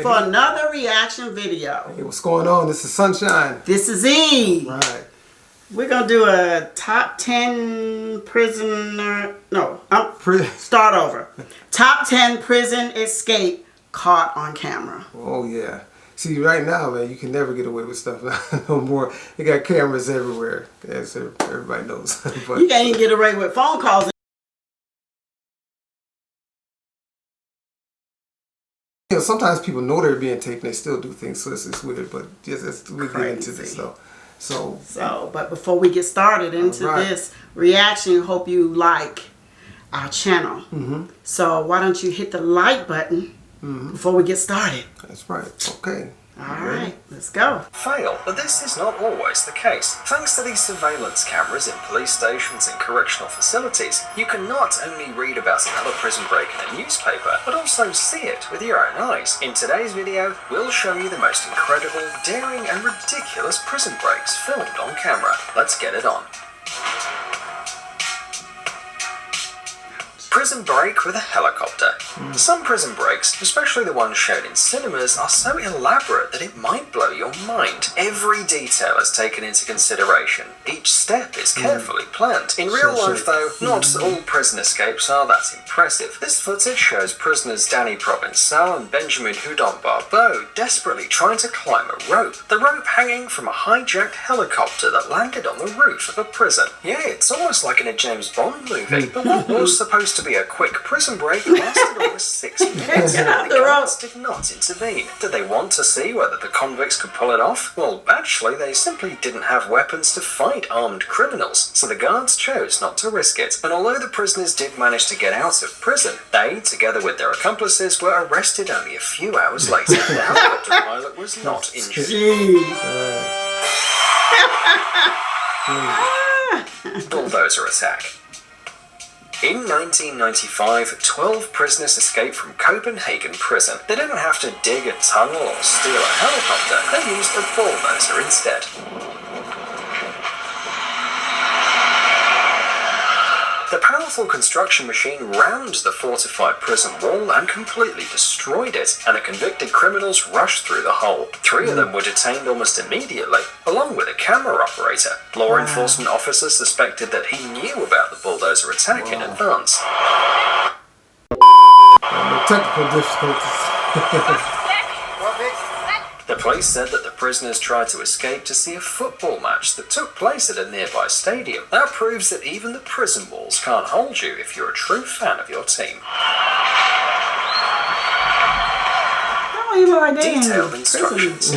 for another reaction video. Hey, what's going on? This is Sunshine. This is E. Right. We're going to do a top 10 prisoner... No, start over. Top 10 prison escape caught on camera. Oh, yeah. See, right now, man, you can never get away with stuff no more. They got cameras everywhere, as everybody knows. But you can't even get away with phone calls. You know, sometimes people know they're being taped and they still do things, so it's weird, but yes, we get into this though. So, but before we get started into this reaction, hope you like our channel. So why don't you hit the like button before we get started? That's right. Okay. Alright, let's go. Fail, but this is not always the case. Thanks to these surveillance cameras in police stations and correctional facilities, you can not only read about another prison break in a newspaper, but also see it with your own eyes. In today's video, we'll show you the most incredible, daring and ridiculous prison breaks filmed on camera. Let's get it on. Prison break with a helicopter. Some prison breaks, especially the ones shown in cinemas, are so elaborate that it might blow your mind. Every detail is taken into consideration. Each step is carefully planned. In real life, though, not all prison escapes are that impressive. This footage shows prisoners Danny Provençal and Benjamin Houdon Barbeau desperately trying to climb a rope. The rope hanging from a hijacked helicopter that landed on the roof of a prison. Yeah, it's almost like in a James Bond movie. But what was supposed to be a quick prison break lasted almost 6 minutes, and the guards did not intervene. Did they want to see whether the convicts could pull it off? Well, actually, they simply didn't have weapons to fight armed criminals, so the guards chose not to risk it. And although the prisoners did manage to get out of prison, they, together with their accomplices, were arrested only a few hours later. The helicopter pilot was not injured. Bulldozer attack. In 1995, 12 prisoners escaped from Copenhagen prison. They didn't have to dig a tunnel or steal a helicopter. They used a bulldozer instead. The powerful construction machine rammed the fortified prison wall and completely destroyed it, and the convicted criminals rushed through the hole. 3 of them were detained almost immediately, along with a camera operator. Law enforcement officers suspected that he knew about the bulldozer attack in advance. Technical difficulties. The police said that the prisoners tried to escape to see a football match that took place at a nearby stadium. That proves that even the prison walls can't hold you if you're a true fan of your team. Detailed instructions.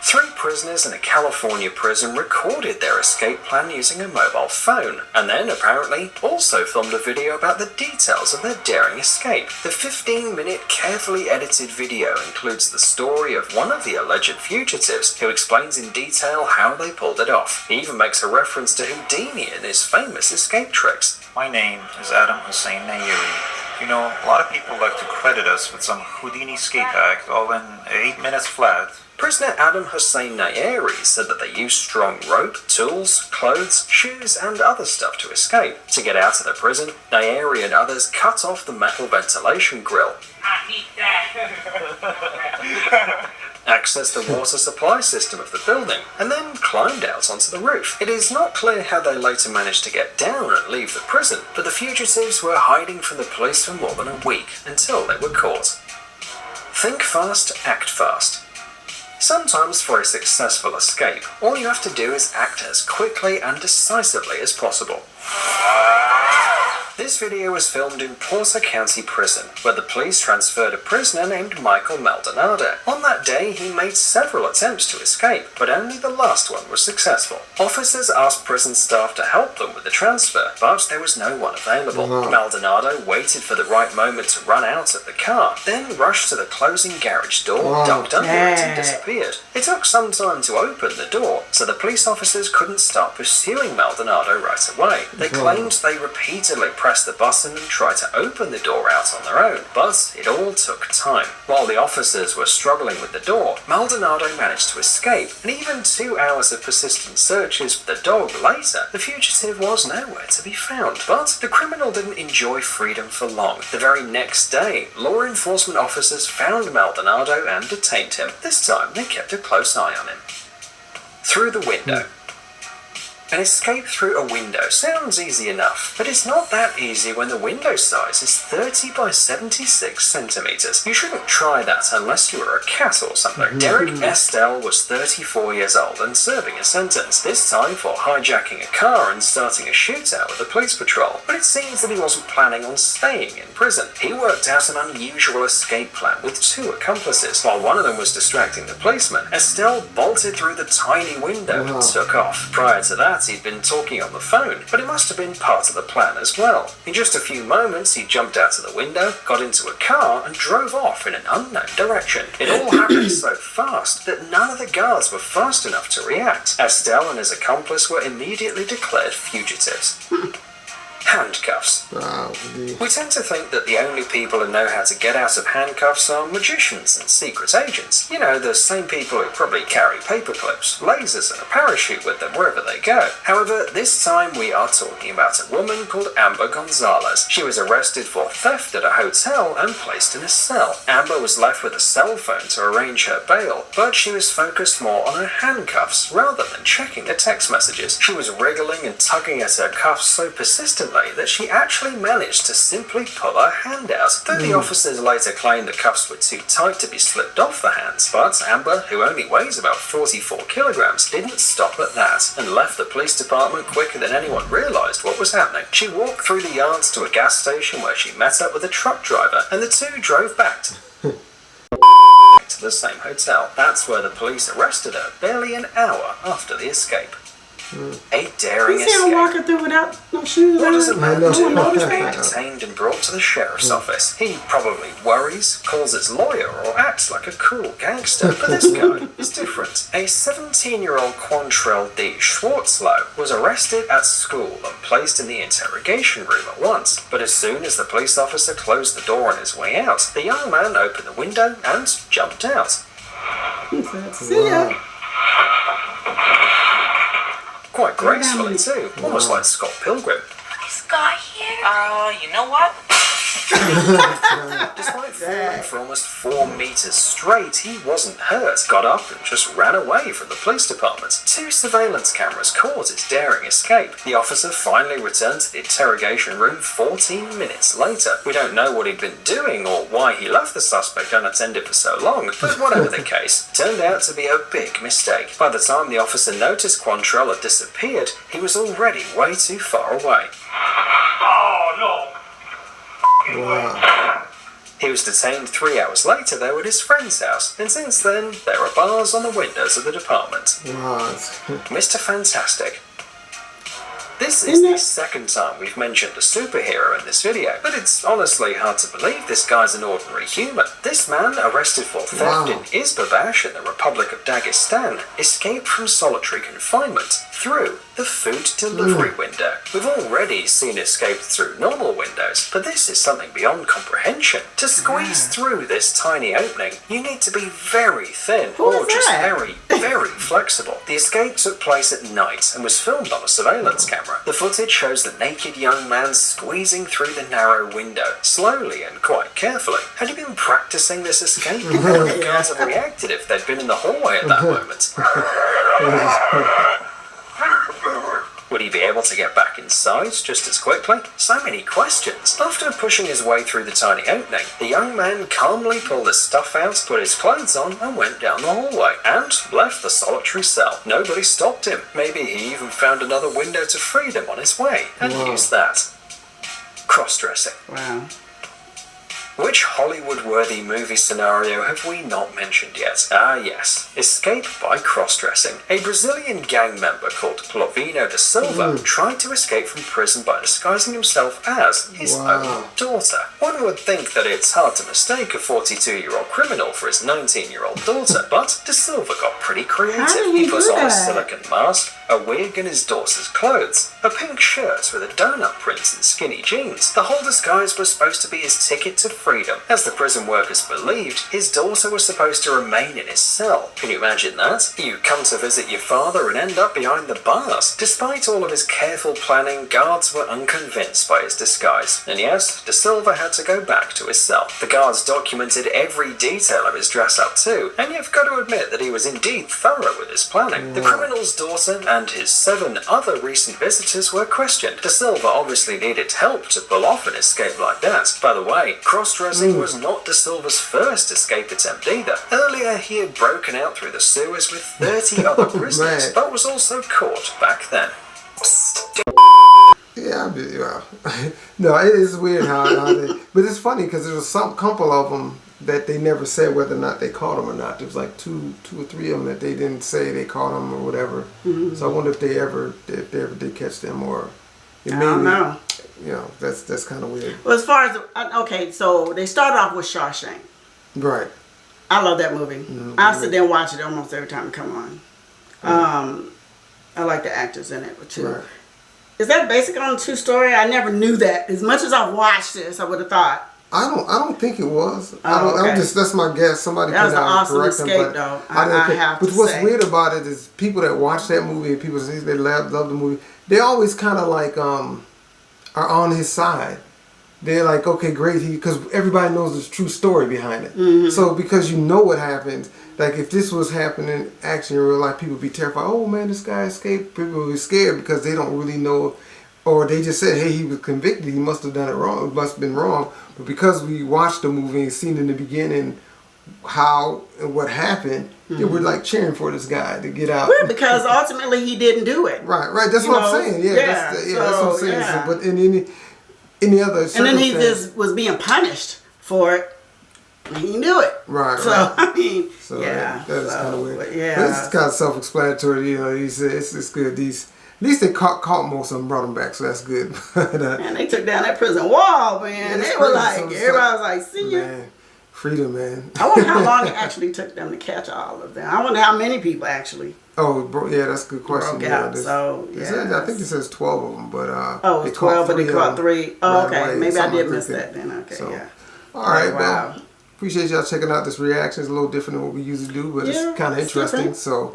3 prisoners in a California prison recorded their escape plan using a mobile phone, and then apparently also filmed a video about the details of their daring escape. The 15-minute carefully edited video includes the story of one of the alleged fugitives, who explains in detail how they pulled it off. He even makes a reference to Houdini and his famous escape tricks. My name is Adam Hussein Nayeri. You know, a lot of people like to credit us with some Houdini escape act all in 8 minutes flat. Prisoner Adam Hussein Nayeri said that they used strong rope, tools, clothes, shoes and other stuff to escape. To get out of the prison, Nayeri and others cut off the metal ventilation grill, accessed the water supply system of the building, and then climbed out onto the roof. It is not clear how they later managed to get down and leave the prison, but the fugitives were hiding from the police for more than a week until they were caught. Think fast, act fast. Sometimes for a successful escape, all you have to do is act as quickly and decisively as possible. This video was filmed in Porter County Prison, where the police transferred a prisoner named Michael Maldonado. On that day, he made several attempts to escape, but only the last one was successful. Officers asked prison staff to help them with the transfer, but there was no one available. Maldonado waited for the right moment to run out of the car, then rushed to the closing garage door, ducked under it and disappeared. It took some time to open the door, so the police officers couldn't start pursuing Maldonado right away. They claimed they repeatedly pressed press the button and try to open the door out on their own, but it all took time. While the officers were struggling with the door, Maldonado managed to escape, and even 2 hours of persistent searches for the dog later, the fugitive was nowhere to be found. But the criminal didn't enjoy freedom for long. The very next day, law enforcement officers found Maldonado and detained him. This time, they kept a close eye on him. Through the window. An escape through a window sounds easy enough, but it's not that easy when the window size is 30 by 76 centimeters. You shouldn't try that unless you are a cat or something. Derek Estelle was 34 years old and serving a sentence, this time for hijacking a car and starting a shootout with a police patrol. But it seems that he wasn't planning on staying in prison. He worked out an unusual escape plan with 2 accomplices. While one of them was distracting the policeman, Estelle bolted through the tiny window and took off. Prior to that, he'd been talking on the phone, but it must have been part of the plan as well. In just a few moments, he jumped out of the window, got into a car, and drove off in an unknown direction. It all happened so fast that none of the guards were fast enough to react. Estelle and his accomplice were immediately declared fugitives. Handcuffs. We tend to think that the only people who know how to get out of handcuffs are magicians and secret agents. You know, the same people who probably carry paper clips, lasers and a parachute with them wherever they go. However, this time we are talking about a woman called Amber Gonzalez. She was arrested for theft at a hotel and placed in a cell. Amber was left with a cell phone to arrange her bail, but she was focused more on her handcuffs rather than checking the text messages. She was wriggling and tugging at her cuffs so persistently that she actually managed to simply pull her hand out. Though the officers later claimed the cuffs were too tight to be slipped off the hands, but Amber, who only weighs about 44 kilograms, didn't stop at that and left the police department quicker than anyone realized what was happening. She walked through the yards to a gas station where she met up with a truck driver, and the 2 drove back to the same hotel. That's where the police arrested her barely an hour after the escape. A daring You see him escape. walking through without no shoes What on? does a man do No one after noticed being that. detained and brought to the sheriff's office? He probably worries, calls his lawyer, or acts like a cool gangster. But this guy is different. A 17-year-old Quantrell D. Schwartzlow was arrested at school and placed in the interrogation room at once. But as soon as the police officer closed the door on his way out, the young man opened the window and jumped out. He said, see ya. Quite gracefully too, almost like Scott Pilgrim. This guy here? You know what? Despite falling for almost 4 meters straight, he wasn't hurt, got up and just ran away from the police department. 2 surveillance cameras caught his daring escape. The officer finally returned to the interrogation room 14 minutes later. We don't know what he'd been doing or why he left the suspect unattended for so long, but whatever the case, it turned out to be a big mistake. By the time the officer noticed Quantrell had disappeared, he was already way too far away. Oh, no. Wow. He was detained 3 hours later, though, at his friend's house, and since then, there are bars on the windows of the department. Wow. Mr. Fantastic. This is the second time we've mentioned a superhero in this video, but it's honestly hard to believe this guy's an ordinary human. This man, arrested for theft in Izbabash in the Republic of Dagestan, escaped from solitary confinement through the food delivery window. We've already seen escaped through normal windows, but this is something beyond comprehension. To squeeze through this tiny opening, you need to be very thin or just very, very flexible. The escape took place at night and was filmed on a surveillance camera. The footage shows the naked young man squeezing through the narrow window, slowly and quite carefully. Had he been practicing this escape? How would the guards have reacted if they'd been in the hallway at that moment? Would he be able to get back inside just as quickly? So many questions. After pushing his way through the tiny opening, the young man calmly pulled his stuff out, put his clothes on, and went down the hallway, and left the solitary cell. Nobody stopped him. Maybe he even found another window to freedom on his way, and used that. Cross-dressing. Wow. Which Hollywood-worthy movie scenario have we not mentioned yet? Ah yes, escape by cross-dressing. A Brazilian gang member called Clovino da Silva tried to escape from prison by disguising himself as his own daughter. One would think that it's hard to mistake a 42-year-old criminal for his 19-year-old daughter, but da Silva got pretty creative. How did he He put do on a that? silicone mask, a wig and his daughter's clothes, a pink shirt with a donut print and skinny jeans. The whole disguise was supposed to be his ticket to freedom. As the prison workers believed, his daughter was supposed to remain in his cell. Can you imagine that? You come to visit your father and end up behind the bars. Despite all of his careful planning, guards were unconvinced by his disguise. And yes, Da Silva had to go back to his cell. The guards documented every detail of his dress-up too, and you've got to admit that he was indeed thorough with his planning. The criminal's daughter and his 7 other recent visitors were questioned. Da Silva obviously needed help to pull off an escape like that. By the way, cross-dressing was not Da Silva's first escape attempt either. Earlier, he had broken out through the sewers with 30 other prisoners, Man. but was also caught back then. Yeah, well, no, it is weird how they, but it's funny because there was some couple of them that they never said whether or not they caught them or not. There was like two or three of them that they didn't say they caught them or whatever. So I wonder if they ever did catch them, or it I don't know. You know, that's kind of weird. Well, as far as okay, so they started off with Shawshank. Right. I love that movie. I sit there and watch it almost every time it come on. I like the actors in it too. Right. Is that based on a true story? I never knew that. As much as I've watched this, I would have thought. I don't think it was. Oh, okay. That's my guess. Somebody That was can an awesome correct them, escape, but though. I didn't I think- have But to what's say. weird about it is people that watch that movie and people say they love the movie. They always kind of like are on his side. They're like, okay, great, because everybody knows the true story behind it. So because you know what happened, like if this was happening actually in real life, people would be terrified. Oh man, this guy escaped. People would be scared because they don't really know, or they just said, hey, he was convicted. He must have done it wrong. It must have been wrong. But because we watched the movie and seen in the beginning how and what happened, they were like cheering for this guy to get out. Well, because ultimately he didn't do it. Right. That's You what know, I'm saying. Yeah, yeah, that's what I'm saying. yeah. So, but in any other And then he circumstance- just was being punished for it. He knew it. Right, So, right. I mean, So yeah. that is so, kind of weird. but yeah. But it's kind of self-explanatory. You know, he said it's good. At least they caught most of them, brought them back, so that's good. But, Man, they took down that prison wall, man. Yeah, They it's were crazy. like, So it's everybody was like, see you. man, freedom, man. I wonder how long it actually took them to catch all of them. I wonder how many people actually. Oh, bro, yeah, that's a good question. Broke Yeah, out, so, it says- I yes. think it says 12 of them, but Oh, they it's 12, but they of caught them 3. Oh, right okay. away, Maybe I something did like miss that. that then. Okay, So, yeah. all right, Wow. well, appreciate y'all checking out this reaction. It's a little different than what we usually do, but Yeah, it's kind of it's interesting. different. So,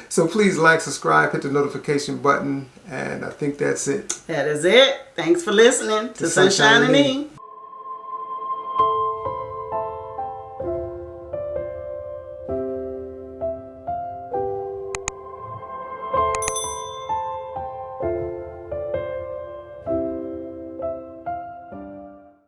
so please like, subscribe, hit the notification button, and I think that's it. That is it. Thanks for listening to Sunshine and E.